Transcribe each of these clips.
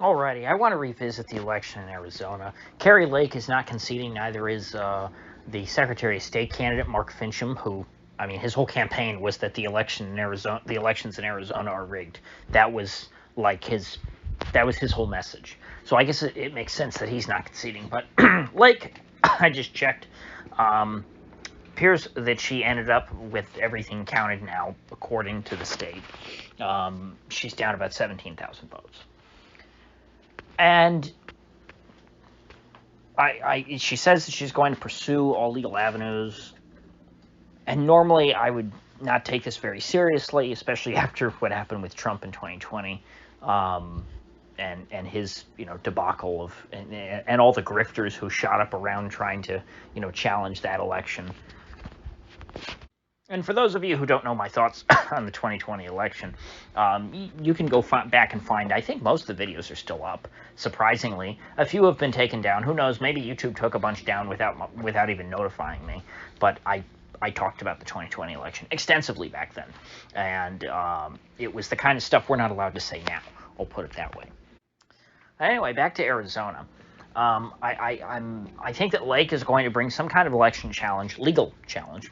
Alrighty, I want to revisit the election in Arizona. Kari Lake is not conceding, neither is the Secretary of State candidate, Mark Fincham, who, I mean, his whole campaign was that the elections in Arizona are rigged. That was his whole message. So I guess it makes sense that he's not conceding. But Lake, I just checked, appears that she ended up with everything counted now, according to the state. She's down about 17,000 votes. And she says that she's going to pursue all legal avenues. And normally I would not take this very seriously, especially after what happened with Trump in 2020, and his debacle of and all the grifters who shot up around trying to challenge that election. And for those of you who don't know my thoughts on the 2020 election, you can go back and find, I think most of the videos are still up, surprisingly. A few have been taken down. Who knows, maybe YouTube took a bunch down without even notifying me. But I talked about the 2020 election extensively back then. And it was the kind of stuff we're not allowed to say now. I'll put it that way. Anyway, back to Arizona. I think that Lake is going to bring some kind of election challenge, legal challenge,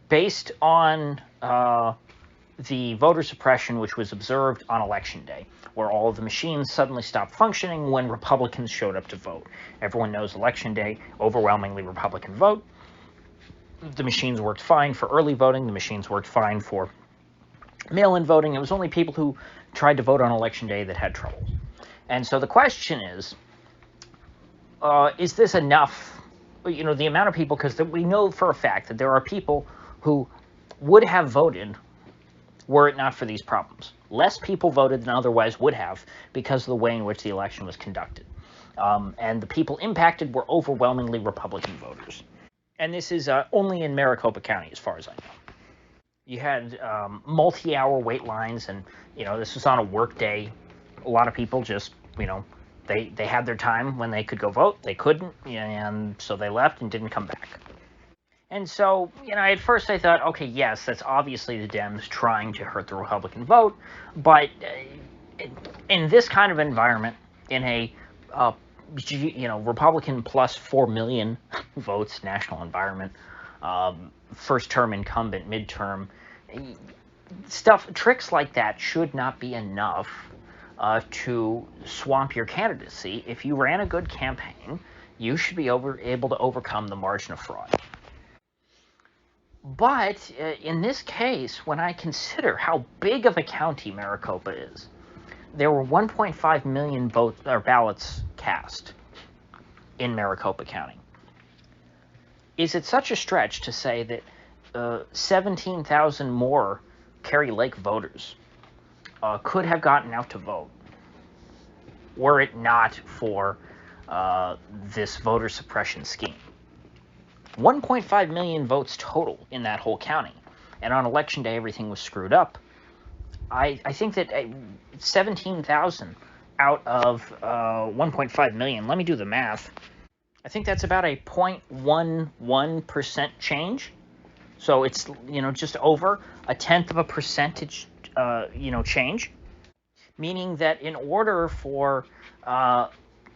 based on the voter suppression which was observed on Election Day, where all of the machines suddenly stopped functioning when Republicans showed up to vote. Everyone knows Election Day, overwhelmingly Republican vote. The machines worked fine for early voting. The machines worked fine for mail-in voting. It was only people who tried to vote on Election Day that had trouble. And so the question is this enough? The amount of people, because we know for a fact that there are people who would have voted were it not for these problems. Less people voted than otherwise would have because of the way in which the election was conducted. And the people impacted were overwhelmingly Republican voters. And this is only in Maricopa County, as far as I know. You had multi-hour wait lines, and, this was on a work day. A lot of people just, they had their time when they could go vote. They couldn't, and so they left and didn't come back. And so, at first I thought, okay, yes, that's obviously the Dems trying to hurt the Republican vote, but in this kind of environment, in a, Republican plus 4 million votes national environment, first-term incumbent, midterm, tricks like that should not be enough to swamp your candidacy. If you ran a good campaign, you should be able to overcome the margin of fraud. But in this case, when I consider how big of a county Maricopa is, there were 1.5 million ballots cast in Maricopa County. Is it such a stretch to say that 17,000 more Kari Lake voters could have gotten out to vote were it not for this voter suppression scheme? 1.5 million votes total in that whole county. And on Election Day, everything was screwed up. I think that 17,000 out of 1.5 million, let me do the math. I think that's about a 0.11% change. So it's, just over a tenth of a percentage, change. Meaning that in order for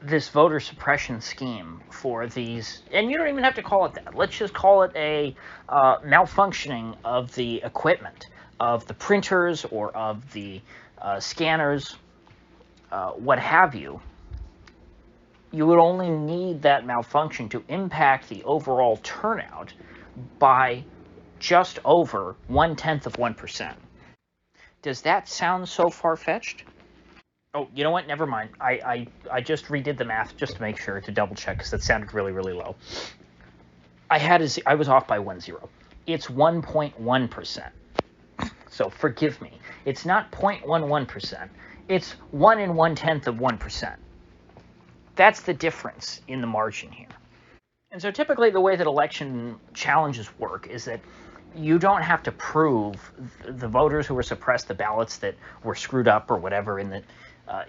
this voter suppression scheme for these, and you don't even have to call it that. Let's just call it a malfunctioning of the equipment, of the printers or of the scanners, what have you. You would only need that malfunction to impact the overall turnout by just over 0.1%. Does that sound so far-fetched? Oh, you know what? Never mind. I just redid the math just to make sure, to double check, because that sounded really, really low. I was off by 1 0. It's 1.1%. So forgive me. It's not 0.11%. It's 1 1/10%. That's the difference in the margin here. And so typically the way that election challenges work is that you don't have to prove the voters who were suppressed, the ballots that were screwed up or whatever,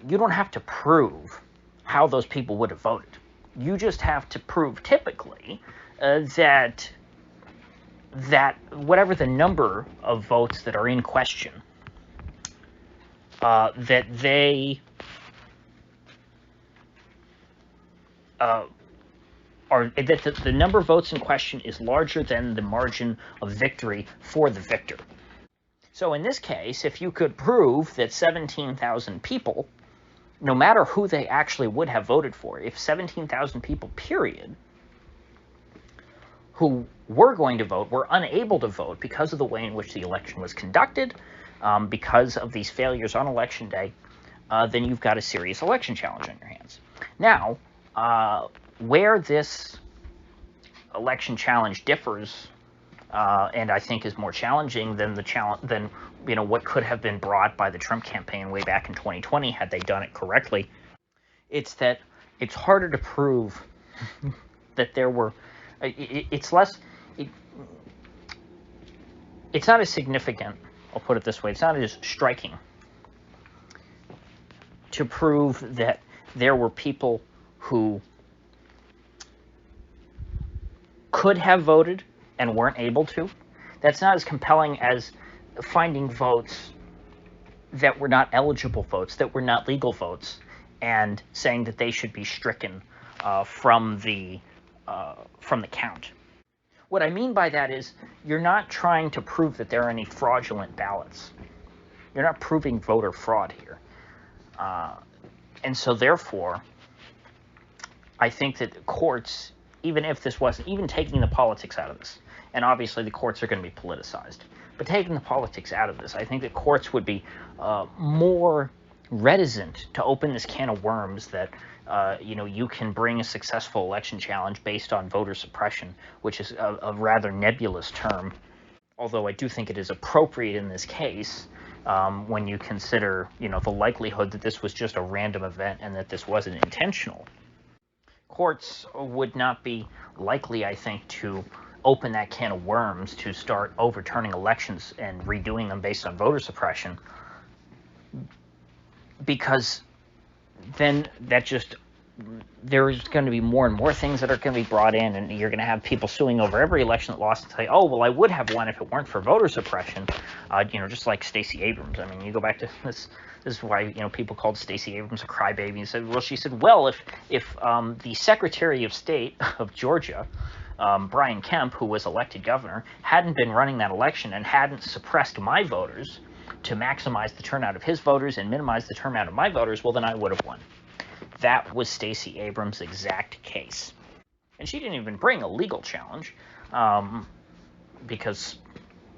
you don't have to prove how those people would have voted. You just have to prove typically that whatever the number of votes that are in question, that they or that the number of votes in question is larger than the margin of victory for the victor. So in this case, if you could prove that 17,000 people, no matter who they actually would have voted for, if 17,000 people, period, who were going to vote were unable to vote because of the way in which the election was conducted, because of these failures on Election Day, then you've got a serious election challenge on your hands. Now, where this election challenge differs, and I think is more challenging than what could have been brought by the Trump campaign way back in 2020 had they done it correctly, it's that it's harder to prove that there were. It's less. It's not as significant. I'll put it this way: it's not as striking to prove that there were people who could have voted and weren't able to. That's not as compelling as finding votes that were not eligible votes, that were not legal votes, and saying that they should be stricken from the count. What I mean by that is you're not trying to prove that there are any fraudulent ballots. You're not proving voter fraud here. And so therefore, I think that the courts, even if this wasn't, even taking the politics out of this, and obviously the courts are going to be politicized, but taking the politics out of this, I think that courts would be more reticent to open this can of worms that you can bring a successful election challenge based on voter suppression, which is a rather nebulous term, although I do think it is appropriate in this case when you consider, the likelihood that this was just a random event and that this wasn't intentional. Courts would not be likely, I think, to open that can of worms to start overturning elections and redoing them based on voter suppression, because then there's going to be more and more things that are going to be brought in, and you're going to have people suing over every election that lost and say, oh, well, I would have won if it weren't for voter suppression, just like Stacey Abrams. I mean, you go back to this. This is why, people called Stacey Abrams a crybaby and said, well, she said, well, if the Secretary of State of Georgia, Brian Kemp, who was elected governor, hadn't been running that election and hadn't suppressed my voters to maximize the turnout of his voters and minimize the turnout of my voters, well, then I would have won. That was Stacey Abrams' exact case. And she didn't even bring a legal challenge because,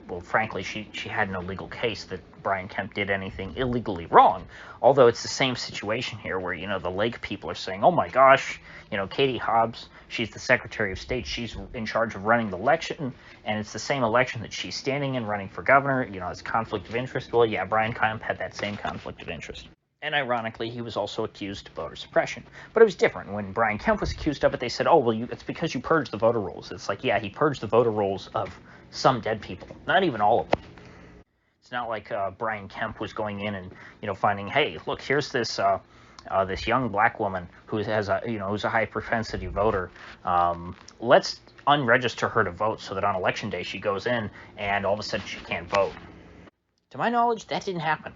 well, frankly, she had no legal case that Brian Kemp did anything illegally wrong. Although it's the same situation here where, the Lake people are saying, oh my gosh, Katie Hobbs, she's the Secretary of State, she's in charge of running the election, and it's the same election that she's standing in running for governor, it's conflict of interest. Well, yeah, Brian Kemp had that same conflict of interest. And ironically, he was also accused of voter suppression. But it was different. When Brian Kemp was accused of it, they said, oh, well, it's because you purged the voter rolls. It's like, yeah, he purged the voter rolls of some dead people, not even all of them. It's not like Brian Kemp was going in and, finding, hey, look, here's this this young black woman who has who's a high propensity voter. Let's unregister her to vote so that on election day she goes in and all of a sudden she can't vote. To my knowledge, that didn't happen.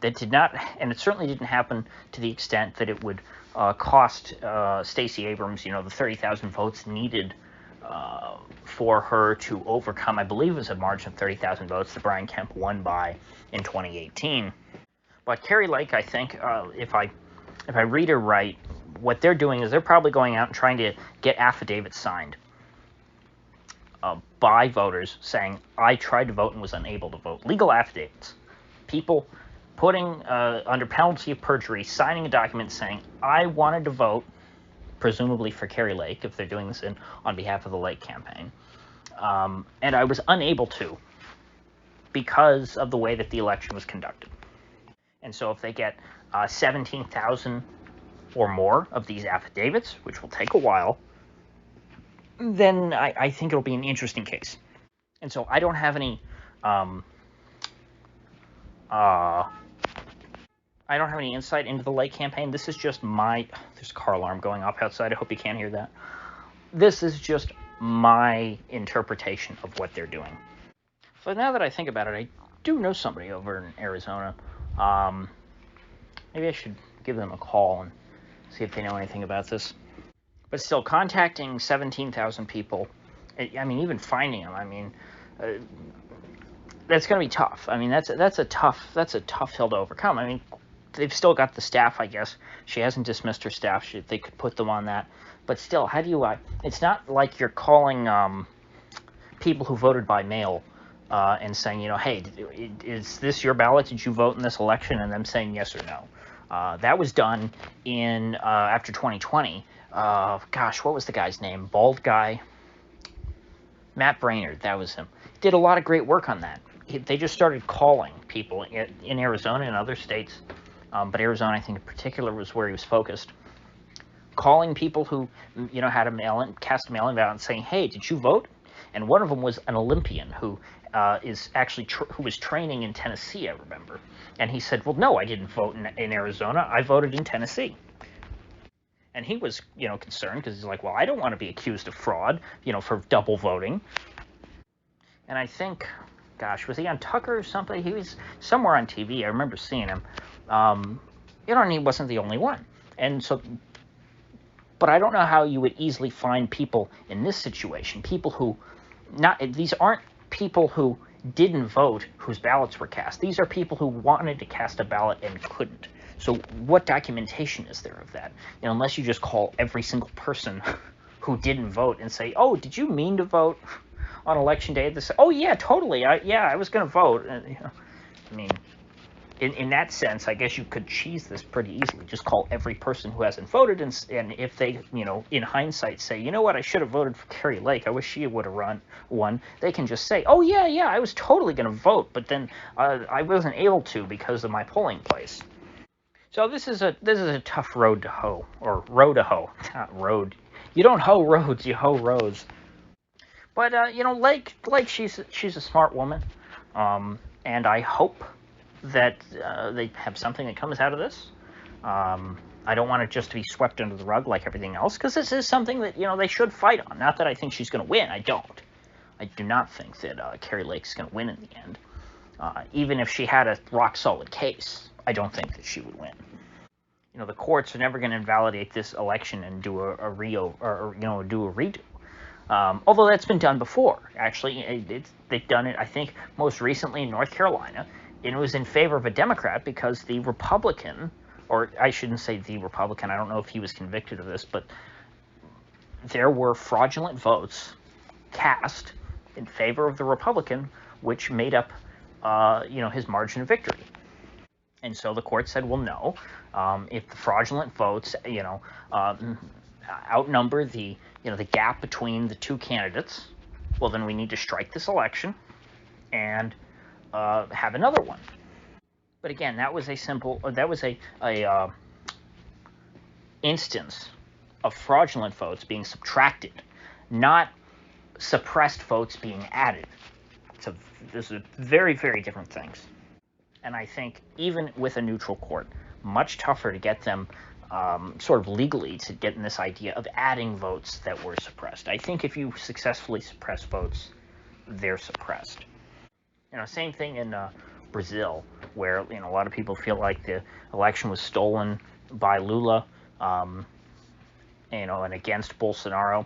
That did not, and it certainly didn't happen to the extent that it would cost Stacey Abrams, the 30,000 votes needed for her to overcome, I believe it was a margin of 30,000 votes that Brian Kemp won by in 2018. But Kari Lake, I think, if I read her right, what they're doing is they're probably going out and trying to get affidavits signed by voters saying, I tried to vote and was unable to vote. Legal affidavits. People putting, under penalty of perjury, signing a document saying, I wanted to vote, presumably for Kari Lake, if they're doing this on behalf of the Lake campaign, and I was unable to because of the way that the election was conducted. And so if they get 17,000 or more of these affidavits, which will take a while, then I think it'll be an interesting case. And so I don't have any insight into the Lake campaign. This is just there's a car alarm going off outside. I hope you can't hear that. This is just my interpretation of what they're doing. So now that I think about it, I do know somebody over in Arizona. Maybe I should give them a call and see if they know anything about this. But still, contacting 17,000 people, I mean, even finding them, I mean, that's going to be tough. I mean, that's a tough hill to overcome. I mean, they've still got the staff, I guess. She hasn't dismissed her staff. They could put them on that. But still, how do you... it's not like you're calling people who voted by mail and saying, you know, hey, is this your ballot? Did you vote in this election? And them saying yes or no. That was done in after 2020. Gosh, what was the guy's name? Bald guy. Matt Brainerd, that was him. Did a lot of great work on that. They just started calling people in Arizona and other states, but Arizona, I think in particular, was where he was focused. Calling people who, you know, had a cast a mail-in ballot and saying, hey, did you vote? And one of them was an Olympian who is actually who was training in Tennessee, I remember. And he said, well, no, I didn't vote in Arizona. I voted in Tennessee. And he was, you know, concerned because he's like, well, I don't want to be accused of fraud, you know, for double voting. And I think, gosh, was he on Tucker or something? He was somewhere on TV. I remember seeing him. You know, and he wasn't the only one. And so, but I don't know how you would easily find people in this situation. People who, these aren't people who didn't vote whose ballots were cast. These are people who wanted to cast a ballot and couldn't. So what documentation is there of that? You know, unless you just call every single person who didn't vote and say, oh, did you mean to vote on election day? Oh, yeah, totally. I was going to vote. You know, I mean, in that sense, I guess you could cheese this pretty easily. Just call every person who hasn't voted, and if they, you know, in hindsight say, you know what, I should have voted for Kari Lake. I wish she would have won. They can just say, oh, yeah, I was totally going to vote, but then I wasn't able to because of my polling place. So this is a tough road to hoe, or row to hoe, not road. You don't hoe roads, you hoe rows. But you know, Lake, she's a smart woman, and I hope that they have something that comes out of this. I don't want it just to be swept under the rug like everything else, because this is something that, you know, they should fight on. Not that I think she's going to win. I don't. I do not think that Kari Lake's going to win in the end. Even if she had a rock-solid case, I don't think that she would win. You know, the courts are never going to invalidate this election and do a redo. Although that's been done before. Actually, they've done it, I think, most recently in North Carolina. And it was in favor of a Democrat because the Republican, or I shouldn't say the Republican, I don't know if he was convicted of this, but there were fraudulent votes cast in favor of the Republican, which made up, you know, his margin of victory. And so the court said, well, no, if the fraudulent votes, you know, outnumber the, you know, the gap between the two candidates, well, then we need to strike this election and have another one. But again, that was a instance of fraudulent votes being subtracted, not suppressed votes being added. Those are very, very different things. And I think even with a neutral court, much tougher to get them sort of legally to get in this idea of adding votes that were suppressed. I think if you successfully suppress votes, they're suppressed. You know, same thing in Brazil, where, you know, a lot of people feel like the election was stolen by Lula, you know, and against Bolsonaro.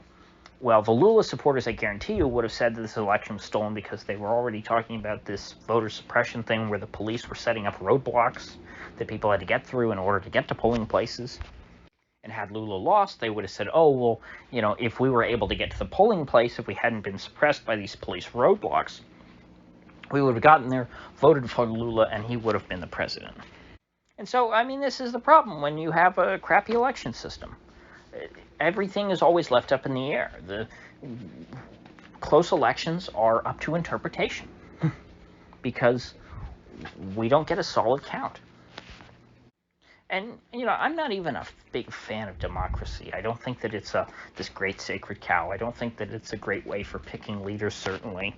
Well, the Lula supporters, I guarantee you, would have said that this election was stolen because they were already talking about this voter suppression thing where the police were setting up roadblocks that people had to get through in order to get to polling places. And had Lula lost, they would have said, oh, well, you know, if we were able to get to the polling place, if we hadn't been suppressed by these police roadblocks, we would have gotten there, voted for Lula, and he would have been the president. And so, I mean, this is the problem when you have a crappy election system. Everything is always left up in the air. The close elections are up to interpretation because we don't get a solid count. And, you know, I'm not even a big fan of democracy. I don't think that it's this great sacred cow. I don't think that it's a great way for picking leaders, certainly.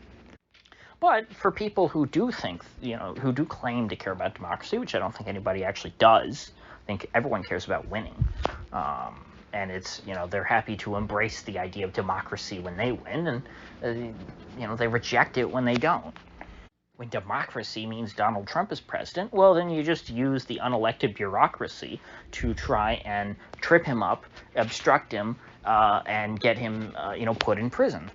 But for people who do think, you know, who do claim to care about democracy, which I don't think anybody actually does, I think everyone cares about winning. And it's, you know, they're happy to embrace the idea of democracy when they win, and, you know, they reject it when they don't. When democracy means Donald Trump is president, well, then you just use the unelected bureaucracy to try and trip him up, obstruct him, and get him, put in prison.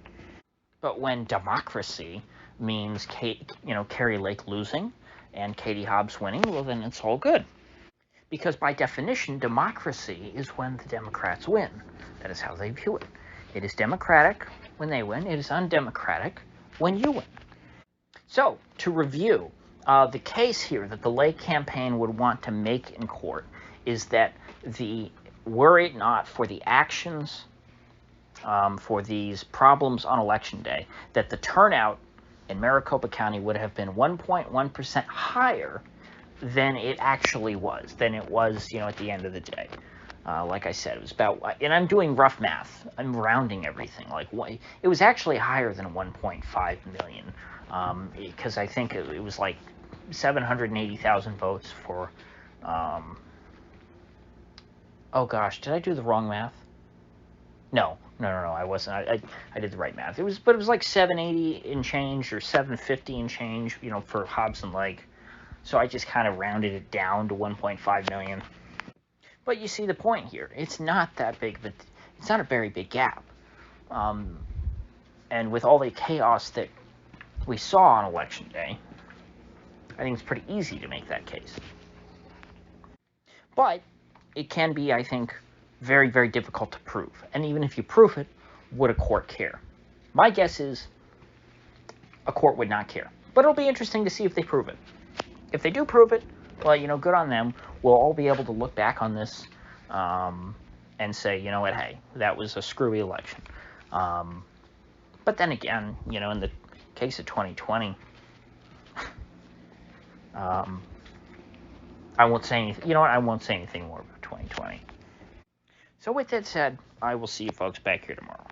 But when democracy means, Kari Lake losing and Katie Hobbs winning, well, then it's all good. Because by definition, democracy is when the Democrats win. That is how they view it. It is democratic when they win. It is undemocratic when you win. So, to review, the case here that the Lake campaign would want to make in court is that were it not for the actions for these problems on Election Day, that the turnout in Maricopa County would have been 1.1% higher than it actually was, at the end of the day. Like I said, it was about, and I'm doing rough math. I'm rounding everything. It was actually higher than 1.5 million, because I think it was like 780,000 votes for. Oh gosh, did I do the wrong math? No, I wasn't. I did the right math. It was like 780 and change or 750 and change, for Hobbs and Lake. So I just kind of rounded it down to 1.5 million. But you see the point here. It's not that big, but it's not a very big gap. And with all the chaos that we saw on Election Day, I think it's pretty easy to make that case. But it can be, I think, very, very difficult to prove. And even if you prove it, would a court care? My guess is a court would not care. But it'll be interesting to see if they prove it. If they do prove it, well, good on them. We'll all be able to look back on this and say, you know what, hey, that was a screwy election. But then again, in the case of 2020, I won't say anything. You know what? I won't say anything more about 2020. So with that said, I will see you folks back here tomorrow.